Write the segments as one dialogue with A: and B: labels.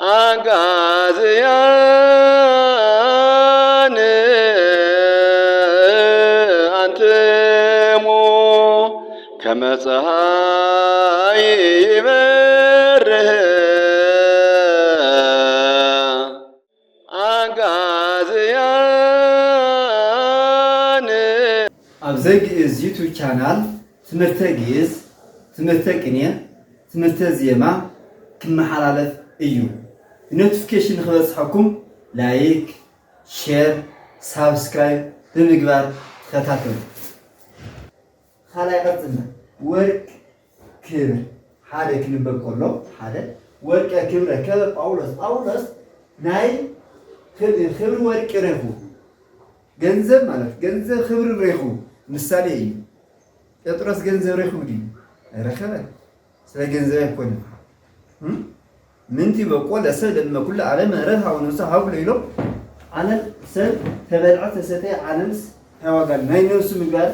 A: አጋዝያን አንትሙ ከመ ፀሐይ ይበርህ አጋዝያን
B: አብዘግ ግዕዝ ዩቱብ ቻናል ትምህርተ ግዕዝ ትምህርተ ቅኔ ትምህርተ ዜማ ክመሓላለፍ እዩ ኖቲፊኬሽን ንክበፅሐኩም ላይክ ሼር ሳብስክራይብ ብምግባር ተከታተሉ ካልኣይ ቀፅልና ወርቅ ክብር ሓደ ክንበብ ከሎ ሓደ ወርቀ ክብረ ከበ ጳውሎስ ናይ ክብሪ ወርቂ ረኺቡ ገንዘብ ማለት ገንዘብ ክብሪ ረኺቡ ምሳሌ እዩ ጴጥሮስ ገንዘብ ረኺቡ ድዩ ኣይረኸበን ስለ ገንዘብ ኣይኮነን ምንቲ በቆ ለሰብ ለመ ኩሉ ዓለም ረብሃ ወነብሰ ሃብሎ ኢሎም ዓለም ሰብ ተበልዖ ተሰተየ ዓለምስ ታዋጋል ናይ ነብሱ ምግባር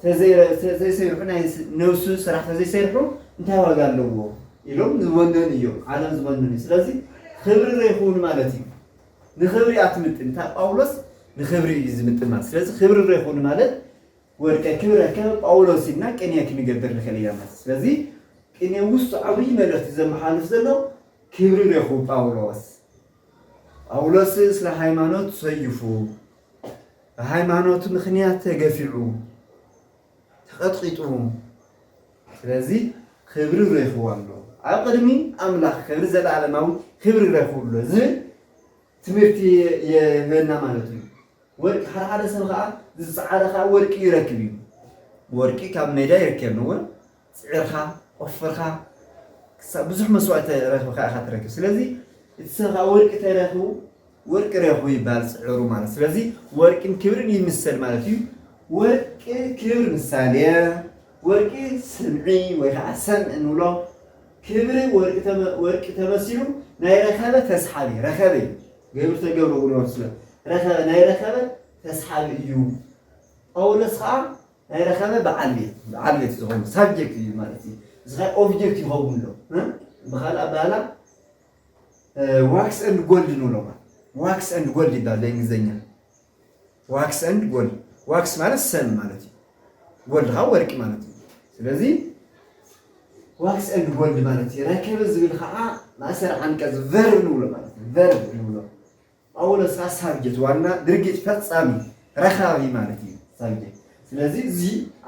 B: ተዘይሰርሑ ናይ ነብሱ ስራሕ ተዘይሰርሑ እንታይ ዋጋ ኣለዎ ኢሎም ዝወነን እዮም ዓለም ዝወነን እዩ ስለዚ ክብሪ ረኺቡን ማለት እዩ ንክብሪ ኣትምጥን እታ ጳውሎስ ንክብሪ እዩ ዝምጥን ማለት ስለዚ ክብሪ ረኺቡን ማለት ወርቀ ክብረ ከበ ጳውሎስ ኢልና ቅኔ ክንገብር ንኽእል ኢና ማለት ስለዚ ቅኔ ውስጡ ዓብይ መልእኽቲ ዘመሓልፍ ዘሎ ክብሪ ረኺቡ ጳውሎስ ስለ ሃይማኖት ሰይፉ በሃይማኖቱ ምክንያት ተገፊዑ ተቐጥቂጡ ስለዚ ክብሪ ረኺቡ ኣሎ ኣብ ቅድሚ ኣምላኽ ክብሪ ዘለዓለማዊ ክብሪ ረኺቡ ኣሎ ዝብል ትምህርቲ የህበና ማለት እዩ ወርቂ ሓደ ሰብ ከዓ ዝፀዓረ ከዓ ወርቂ ይረክብ እዩ ወርቂ ካብ ሜዳ ይርከብ ነው ፅዕርካ ቆፍርካ ብዙሕ መስዋዕቲ ረኺብካ ኢኻ ትረክብ ስለዚ እቲ ሰብ ከዓ ወርቂ ተረኺቡ ወርቂ ረኺቡ ይበሃል ፅዕሩ ማለት ስለዚ ወርቂን ክብርን ይምሰል ማለት እዩ ወርቂ ክብሪ ምሳሌ ወርቂ ስምዒ ወይ ከዓ ሰምዒ ንብሎ ክብሪ ወርቂ ተመሲሉ ናይ ረኸበ ተስሓቢ ረኸበ እዩ ገብር ተገብሮ እውን ይወስለ ረኸበ ናይ ረኸበ ተስሓቢ እዩ ጳውሎስ ከዓ ናይ ረኸበ በዓል ቤት ዝኾኑ ሳብጀክት እዩ ማለት እዩ እዚ ከዓ ኦብጀክት ይኸውን ኣሎ ብካልእ ኣባህላ ዋክስ ኤንድ ጎልድ ንብሎ ዋክስ ኤንድ ጎልድ ይባል በእንግሊዝኛ ዋክስ ኤንድ ጎልድ ዋክስ ማለት ሰም ማለት እዩ ጎልድ ከዓ ወርቂ ማለት እዩ ስለዚ ዋክስ ኤንድ ጎልድ ማለት እዩ ረከበ ዝብል ከዓ ማእሰር ዓንቀጽ ቨርብ ንብሎ ማለት እዩ ቨርብ ንብሎ ጳውሎስ ከዓ ሳብጀክት ዋና ድርጊት ፈጻሚ ረኻቢ ማለት እዩ ሳብጀክት ስለዚ እዚ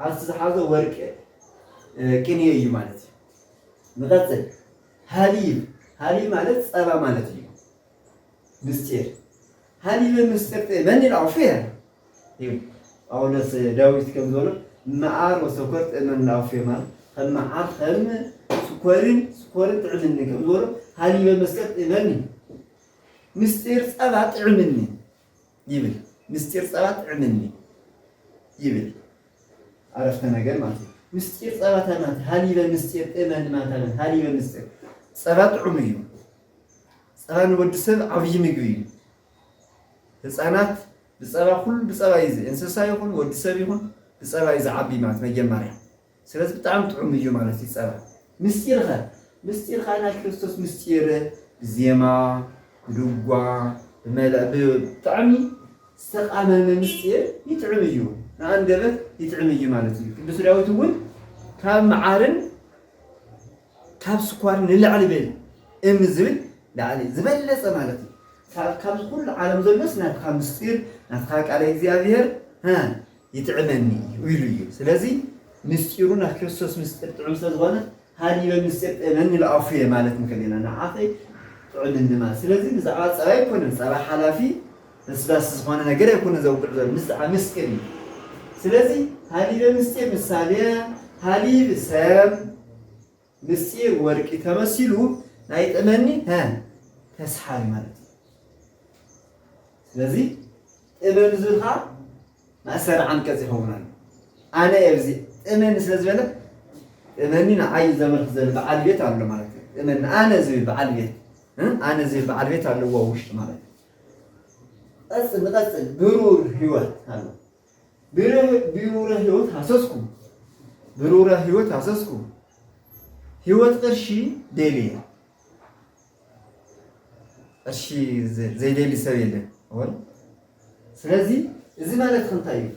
B: ኣብ ዝሓዘ ወርቂ ቅኔ እዩ ማለት እዩ ንቐፅል ሃሊብ ማለት ፀባ ማለት እዩ ምስጢር ሃሊበ ምስጢር መን ይልኣውፍየ እዩ ጳውሎስ ዳዊት ከም ዝበሎ መዓር ወሰኮር ጥዕመን ላውፍየ ማለት ከም መዓር ከም ስኮርን ጥዕምኒ ከም ዝበሎ ሃሊበ ምስጢር ጥዕመኒ ምስጢር ፀባ ጥዕምኒ ይብል ምስጢር ፀባ ጥዕምኒ ይብል ዓረፍተ ነገር ማለት እዩ ምስጢር ፀባ ተማት ሃሊበ ምስጢር ጥዕመኒ ማለት ሃሊበ ምስጢር ፀባ ጥዑም እዩ ፀባ ንወዲ ሰብ ዓብይ ምግቢ እዩ ህፃናት ብፀባ ኩሉ ብፀባ እዩ እንስሳ ይኹን ወዲ ሰብ ይኹን ብፀባ እዩ ዝዓቢ ማለት መጀመርያ ስለዚ ብጣዕሚ ጥዑም እዩ ማለት እዩ ፀባ ምስጢርካ ናይ ክርስቶስ ምስጢር ብዜማ ብድጓ ብጣዕሚ ዝተቃመመ ምስጢር ይጥዕም እዩ ንኣንደበት ይጥዕም እዩ ማለት እዩ ቅዱስ ዳዊት እውን ካብ መዓርን ካብ ስኳርን ንላዕሊ በል እምኒ ዝብል ላዕሊ ዝበለፀ ማለት እዩ ካብ ኩሉ ዓለም ዘሎስ ናትካ ምስጢር ናትካ ቃል እግዚኣብሔር ይጥዕመኒ ኢሉ እዩ ስለዚ ምስጢሩ ናይ ክርስቶስ ምስጢር ጥዑም ስለዝኾነ ሃሊበ ምስጢር ጥዕመኒ ልኣፉየ ማለት ንክእል ኢና ንዓፈይ ጥዑምኒ ማለት ስለዚ ብዛዕባ ፀባ ኣይኮነን ፀባ ሓላፊ በስባስ ዝኾነ ነገር ኣይኮነን ዘውቅዕ ዘሎ ብዛዕባ ምስጢር እዩ ስለዚ ሃሊበ ምስጢር ምሳሌ ሃሊብ ሰብ ምስጢር ወርቂ ተመሲሉ ናይ ጥመኒ ተስሓቢ ማለት እዩ ስለዚ ጥመኒ ዝብል ከዓ ማእሰሪ ዓንቀጽ ይኸውናል ኣነ ኣብዚ ጥመኒ ስለ ዝበለ ጥመኒ ንዓይ ዘመልክት ዘሎ በዓል ቤት ኣሎ ማለት እዩ ጥመኒ ኣነ ዝብል በዓል ቤት ኣለዎ ውሽጢ ማለት እዩ ንቐፅል ብሩር ህይወት ኣሎ ብሩረ ህይወት ሃሰስኩ ህይወት ቅርሺ ደልየ قرشي زي ديلي سويله هون سلازي إذا ما لك خنتايو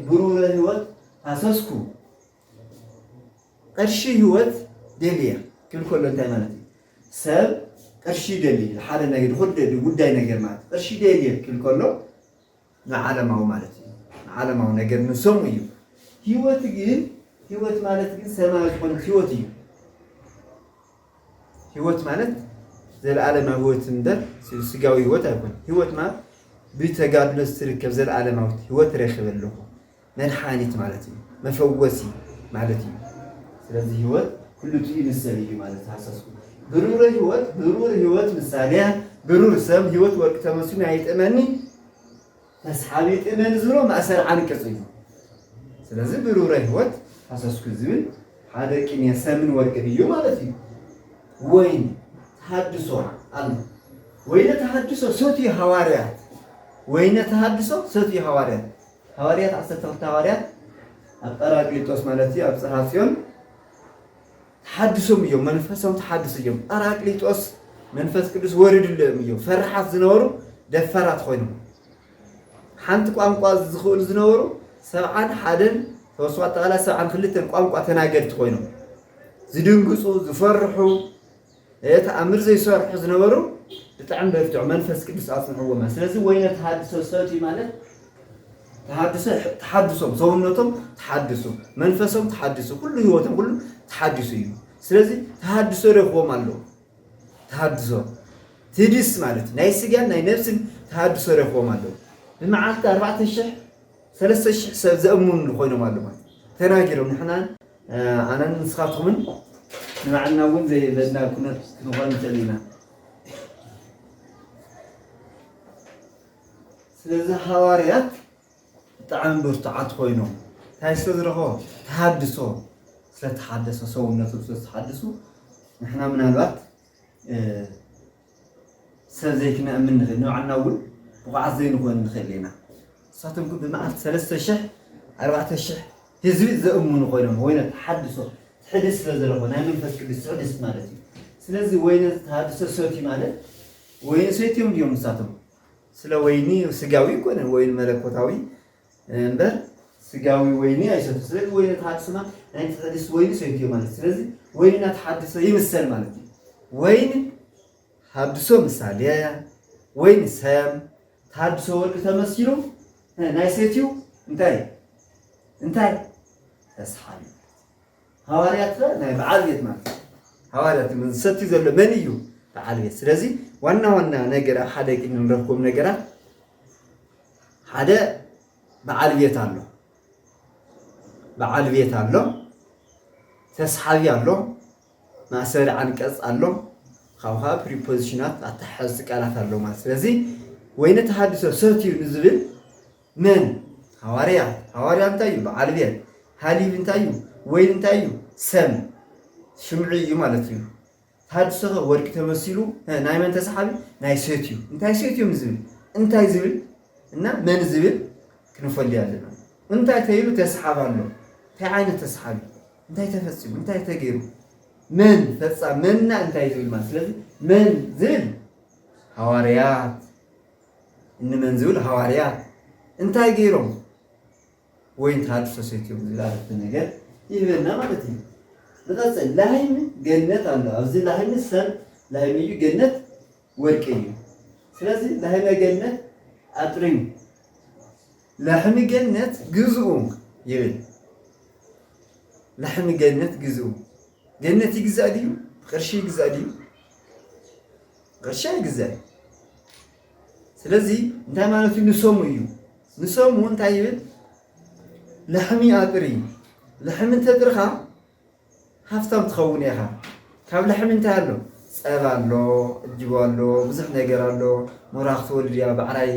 B: برور هوت هاسوسكو قرشي هوت ديليا كل انتاي مالتي سب قرشي ديلي الحالة نجد خد وداي نجر مالت قرشي ديليا كله لعالمه مالتي عالمه نجر نسوميو هوت جين هوت مالت جين سما يكون هوتيو هوت مالت زي العالم هوت ندر سجاوي هوت أكون هوت ما بيتقابل السركب زي العالم هوت رخب له من حانيت مالتي مفوسي مالتي ስለዚህ ህይወት ሁሉ ትይ መሰለኝ ማለት ሐሳስኩ ብሩር ህይወት ምሳሌያ ብሩር ሰብ ህይወት ወርቅ ተመስሎ አይጥመኒ ተስሓቢ ጥመን ዝሮ ማእሰር አንቀጽ እዩ ስለዚህ ብሩር ህይወት ሐሳስኩ ዝብል ሓደ ቂን የሰምን ወርቅ እዩ ማለት እዩ ወይን ተሐድሶ አለ ወይነ ተሐድሶ ሶቲ ሐዋርያት ወይነ ተሐድሶ ሶቲ ሐዋርያት ሐዋርያት 12 ሐዋርያት አጳራቅሊጦስ ማለት እዩ አብጽሐጽዮን ተሐድሶም እዮም መንፈሶም ተሐድሶ እዮም ጳራቅሊጦስ መንፈስ ቅዱስ ወርድሎም እዮም ፈርሓት ዝነበሩ ደፈራት ኮይኖም ሓንቲ ቋንቋ ዝኽእሉ ዝነበሩ 71 ተወስዋት ተቃላ 72 ቋንቋ ተናገድቲ ኮይኖም ዝድንግጹ ዝፈርሑ ተኣምር ዘይሰርሑ ዝነበሩ ብጣዕሚ በርትዑ መንፈስ ቅዱስ ኣጽንዕዎማ ስለዚ ወይነ ተሐድሶ ሰቲ ማለት ተሐድሶም ሰውነቶም ተሐድሶ መንፈሶም ተሐድሶ ሁሉ ህይወቶም ሁሉ ተሐድሶ እዩ ስለዚህ ተሐድሶ ረክቦም አለው ተሐድሶ ትድስ ማለት ናይ ስጋን ናይ ነፍስን ተሐድሶ ረክቦም አለው በመዓልቲ 4000 3000 ሰብ ዘእሙን ኮይኖም አለው ማለት ተናገሮም ንሕና ኣነ ንስኻትኩምን ንባዕልና እውን ዘይበልና ኩነት ክንኾን ንኽእልና ስለዚህ ሐዋርያት ብጣዕሚ ብርቱዓት ኮይኖም እንታይ ስለዝረኽቦ ተሐድሶ ስለተሐደሰ ሰውነቱ ስለተሐደሱ ንሕና ምናልባት ሰብ ዘይክነእምን ንኽእል ንባዕልና እውን ብቑዓት ዘይንኮን ንኽእል ኢና ንሳቶም ግን ብመዓልቲ 3000 4000 ህዝቢ ዘእምኑ ኮይኖም ወይነ ተሐድሶ ትሕድስ ስለዘለኾ ናይ መንፈስ ቅዱስ ትሕድስ ማለት እዩ ስለዚ ወይነ ተሐድሶ ሰቲ ማለት ወይነ ሰትዮም ድዮም ንሳቶም ስለ ወይኒ ስጋዊ ይኮነን ወይን መለኮታዊ እምበር ስጋዊ ወይኒ አይሰቱ ስለዚ ወይነ ተሐድሶማ ናይ ተሐድስ ወይኒ ሰትዮ ማለት ስለዚ ወይንና ተሐድሶ ይምሰል ማለት እዩ ወይን ተሐድሶ ምሳሌ ወይን ሰም ተሐድሶ ወርቅ ተመሲሉ ናይ ሰትዩ እንታይ ተስሓቢ ሐዋርያት ናይ በዓል ቤት ማለት ሐዋርያት ምን ሰትዩ ዘሎ መን እዩ በዓል ቤት ስለዚ ዋና ነገር ሓደ ቂን ንረክቦም ነገራት ሓደ በዓል ቤት አሎ በዓል ቤት አሎ ተስሓቢ አሎ ማእሰሪ አንቀጽ አሎ ካብኻ ፕሪፖዚሽናት አተሐዝ ቃላት አሎ ማለት ስለዚ ወይነ ተሐድሶ ሰትዩ ንዝብል ምን ሐዋርያ እንታይ እዩ በዓል ቤት ሃሊብ እንታይ እዩ ወይን እንታይ እዩ ሰም ሽምዒ እዩ ማለት እዩ ተሐድሶ ወርቂ ተመሲሉ ናይ መን ተስሓቢ ናይ ሰትዩ እንታይ ሰትዩ ዝብል እንታይ ዝብል እና መን ዝብል ክንፈልይ ኣለና እንታይ ተይሉ ተስሓብ ኣሎ እንታይ ዓይነት ተስሓቢ እንታይ ተፈፂሙ እንታይ ተገይሩ መን ፈፃም መንና እንታይ ዝብል ማለት ስለዚ መን ዝብል ሐዋርያት እንመን ዝብል ሐዋርያት እንታይ ገይሮም ወይን ተሐድሶ ሰትዮም ዝብል አረፍተ ነገር ይህበና ማለት እዩ ንቐፅል ላህይም ገነት ኣሎ ኣብዚ ላህይም ሰብ ላህይም እዩ ገነት ወርቂ እዩ ስለዚ ላህይም ገነት ኣጥርዩ ላሕሚ ገነት ግዝኡ ይብል ላሕሚ ገነት ግዝኡ ገነት ይግዛእ ድዩ ቅርሺ ይግዛእ ድዩ ቅርሺ ይግዛእ ስለዚ እንታይ ማለት እዩ ንሰሙ እዩ ንሰሙ እንታይ ይብል ላሕሚ ኣጥሪ ላሕሚ እንተጥርኻ ሃፍታም ትኸውን ኢኻ ካብ ላሕሚ እንታይ ኣሎ ፀባ ኣሎ እጅቦ ኣሎ ብዙሕ ነገር ኣሎ ሙራኽ ትወልድ እያ ባዕራይ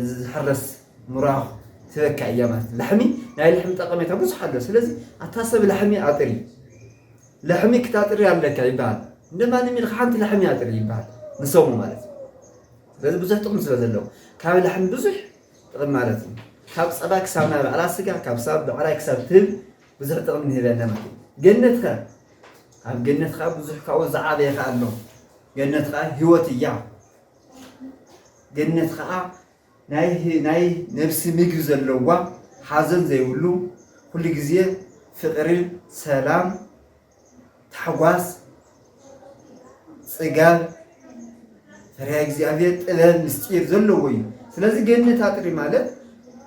B: ዝሕረስ ሙራኽ ትበካ እያ ማለት ላሕሚ ናይ ላሕሚ ጠቐሜታ ብዙሕ ኣሎ ስለዚ ኣታሰብ ላሕሚ ኣጥሪ ላሕሚ ክታጥሪ ኣለካ ይበሃል እንደማንም ኢልካ ሓንቲ ላሕሚ ኣጥሪ ይበሃል ንሰሙ ማለት እዩ ስለዚ ብዙሕ ጥቕሚ ስለ ዘለዎ ካብ ላሕሚ ብዙሕ ጥቕሚ ማለት እዩ ካብ ፀባ ክሳብ ናይ ባዕላ ስጋ ካብ ሳብ ባዕራይ ክሳብ ትህብ ብዙሕ ጥቕሚ ንህበና ማለት እዩ ገነትካ ኣብ ገነትካ ብዙሕ ካብኡ ዝዓበየካ ኣሎ جنة هيوت إياه جنة ناي نفس ميجز اللوا حزن زي ولو كل جزية فقر سلام تحواس سجال فريق زيادة الآن مستير زلوي سلازي جنة هاتري مالك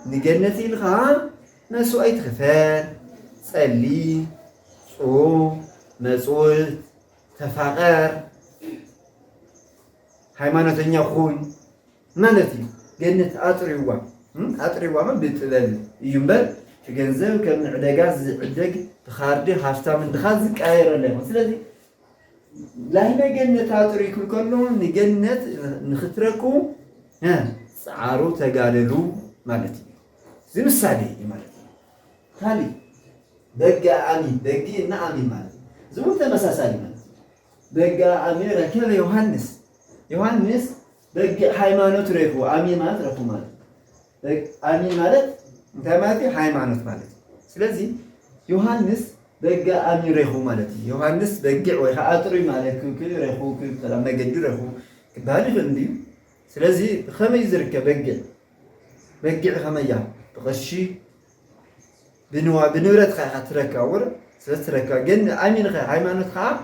B: نجنة الخام نسوا أي تخفان سألي صوم مسؤول تفاقر ሃይማኖተኛ ሁን ማለት እዩ ገነት አጥሪዋ ምን ብጥበብ እዩምበር ገንዘብ ከምዕደጋ ዝዕደግ ተኻርዲ ሃፍታም እንድኻዝ ዝቃየረለ ስለዚ ላይነ ገነት አጥሪኩ ከሎ ንገነት ንኽትረኩ ጻዓሩ ተጋደሉ ማለት እዩ ዝምሳሌ ማለት ታሊ በጋ አሚን በጊ እና አሚን ማለት ዝሙ ተመሳሳሊ ማለት በጋ አሚን ረከበ ዮሐንስ በግ ሃይማኖት ረኩ አሚን ማለት ረኩ ማለት አሚን ማለት እንተማቲ ሃይማኖት ማለት ስለዚህ ዮሐንስ በግ አሚን ረኩ ማለት ዮሐንስ በግ ወይ አጥሪ ማለት ኩል ረኩ ኩል ሰላም ነገድ ረኩ ባልህ እንዲሁ ስለዚህ ከመይ ዝርከ በግ ከመያ ተቀሺ بنورت خا تركاور ستركا جن أمين خا هيمانت خا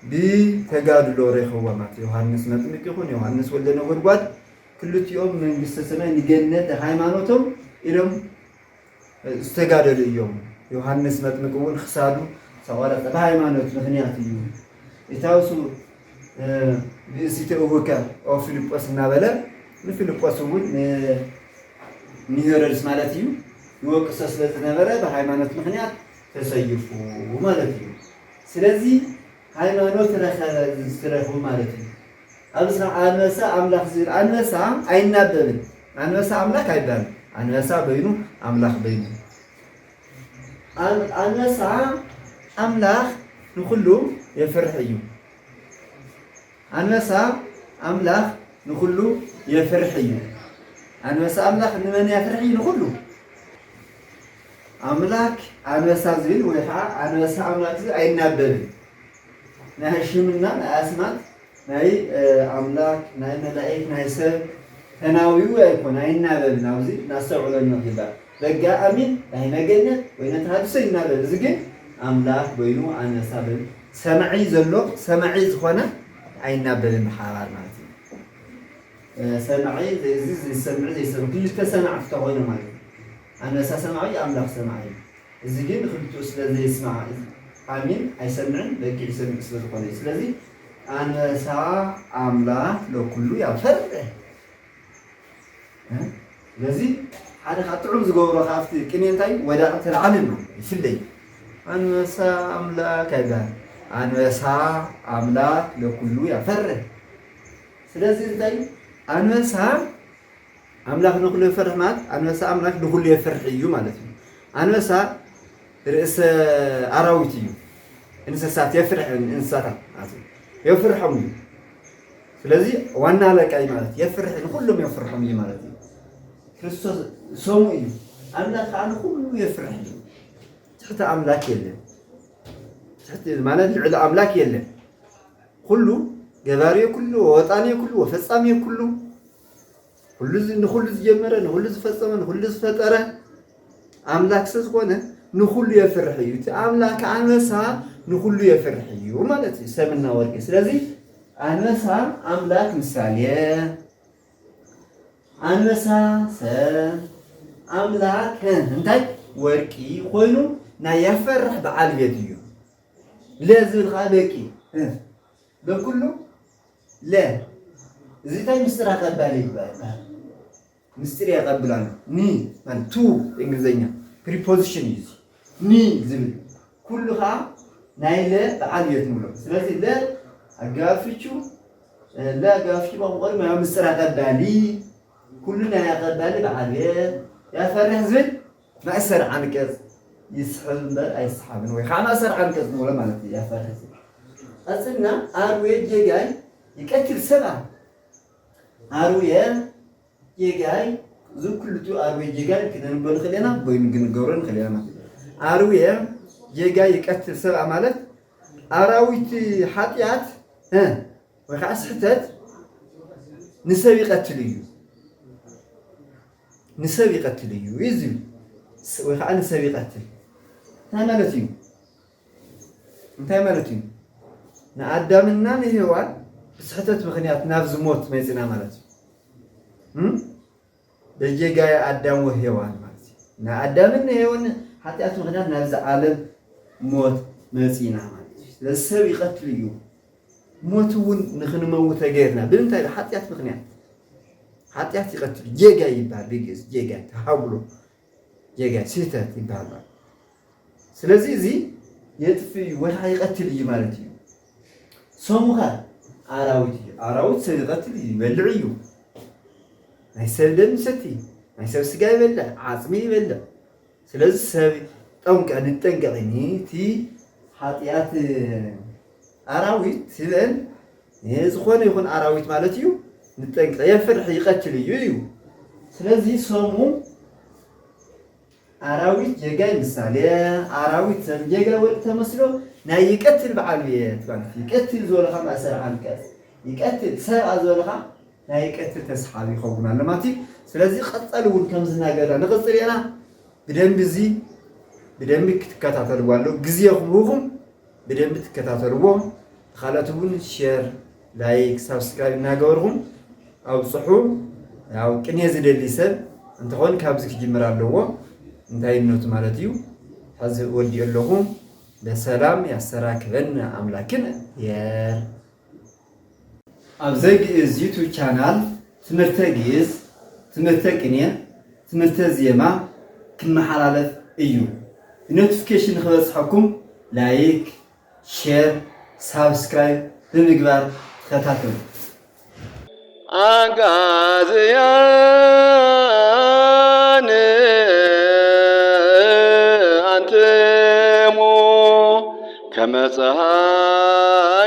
B: بتجادل ريخو ومات يوحنس متمك يكون يوحنس ولا نقول قد كل يوم من بستسمع نجنة هيمانتهم إلهم استجادل اليوم يوحنس متمك يكون خسارو سوالف تبع هيمانت مخنياتي يتوسو بيسيتوا وكا أو فيليبوس نابلا فيليبوس وود نيهرس مالتيو يوقس أسلت نبرة بهايمانوت مخنيات تسيفوا مالتي سلزي هايمانوت رخوا مالتي أبصر أنسى أملاك زين أنسى أين نبذل أنسى أملاك أيضا أنسى بينه أملاك بينه أنسى أملاك نخلو يفرحيو أنسى أملاك نخلو يفرحيو أنسى أملاك نمن يفرحيو نخلو أملاك أنسى زين ويحا أنسى أملاك زين أين نبذل نهشمنا نأسمات ناي أملاك ناي ملائك ناي سب تناويو يكون أين نبذل ناوزي نسعود النقيبة بقى أمين ناي مجنة وينتهدسي نبذل زين أملاك بينو أنسى بل سمعي زلوق سمعي زخونة أين نبذل محارات مالتي سمعي زي سمعي زي سمعي كل تسمع في تغيير مالتي أنا سمعي أملاك سمعي الزجين خلته سلذي يسمع آمين أيسمعن بقي يسمع سلذي قليل سلذي أنا أملاك لو كله يفرق لذي هذا خطرهم زجورة خافتي كنين تاي وداعة العالم في الليل أنا أملاك هذا أنا أملاك لو كله يفرق سلذي تاي أنا أملاك نقول يفرح مات أنا أملاك نقول يفرح يوم مالتي أنا رئيس أراويتي إنسات يفرح إنسات يفرحهم فلذي وانا لك أي مالتي يفرح كلهم يفرحهم لي مالتي كريستوس سومي أملاك أنا كله يفرح تحت أملاك يله تحت مالتي على أملاك يله كله جباري كله وطني كله وفصامي كله نخلص جمرة نخلص فصمة نخلص فترة أملاك سكونة نخل يفرحيو أملاك أنسى نخل يفرحيو مالتي سمنا ورقة سلازي أنسى أملاك مثالية أنسى أملاك هنتاي ورقي خوينو نا يفرح بعالية ديو لازم الغابكي بكله لا زي تاي مسترا قبالي مستري يقبلنا ني من تو إنجليزية preposition يزي ني زمن كلها نايلة بعالية مولو سلاسي لا أقافيشو لا أقافيشو بقول ما مسترا قبالي كلنا يقبالي بعالية يا فرح زمن ما أسر عنك يسحب بل أي سحب نوي خان أسر عنك مولا مالتي يا فرح زمن أصلنا أروي جاي يكتر سبعة أروي يجاي زو كلتو أروي يجاي كنا نبون خلينا بين جنجورن خلينا أروي يجاي يكتر سبع مالك أراويت حاتيات وخا سحتت نسب يقتليو نسب يقتليو يزيو وخا نسب يقتل تمالتيو انتي مالتيو نعدامنا نهيوان سحتت مخنيات نافز موت ميزنا مالتي دجيغاي ادم وهيوان مالتي نعدامنا هيون حتيات مخنيات نافز عالم موت ميزنا مالتي لسب يقتليو موتون نخن موت غيرنا بنتي حتيات مخنيات حتيات يقتل جيغاي يبال بيجز جيغاي تحاولوا جيغاي سيتات يبال ስለዚህ እዚ የጥፊ ወላ ይቀትል ማለት እዩ ሶሙኻ አራዊት ሰብ ይቀትል ይበልዕ እዩ ናይ ሰብ ደም ሰቲ ናይ ሰብ ስጋ ይበልዕ ዓጽሚ ይበልዕ ስለዚህ ሰብ ንጠንቀቕኒ እቲ ኃጢአት አራዊት ሲበል ዝኾነ ይኹን አራዊት ማለት እዩ ንጠንቀቕ የፍርሕ ይቀትል እዩ ስለዚህ ሶሙ አራዊት ጀጋይ ምሳሌ አራዊት ሰምጀጋ ወጥ ተመስሎ ናይ ይቀትል በዓልየት ማለት ይቀትል ዘለኻ ማሰር አንቀስ ይቀትል ሰብ አዘለኻ ናይ ይቀትል ተስሓቢ ይኸውናል ማለት ስለዚህ ቀጠሉን ከም ዝናገራ ንቀጥል ያና በደንብ ክትከታተልዋለሁ ግዚያኹም በደንብ ትከታተልዎ ካላቱን ሼር ላይክ ሰብስክራይብ እናገበርኩም አብጽሑ ያው ቅኔ ዝደሊ ሰብ እንትኾን ካብዚ ክጅምር ኣለዎ እንታይነቱ ማለት እዩ حز ودي لهم بسلام يسراك بن أملاكن يا أبزق يوتيوب channel تمرتجيز تمرتكنيا تمرتزيما كم حلالة أيو notification خلاص حكم لايك شير سبسكرايب بمقبار خطاتهم
A: أغازيان أنتمو كما صهايب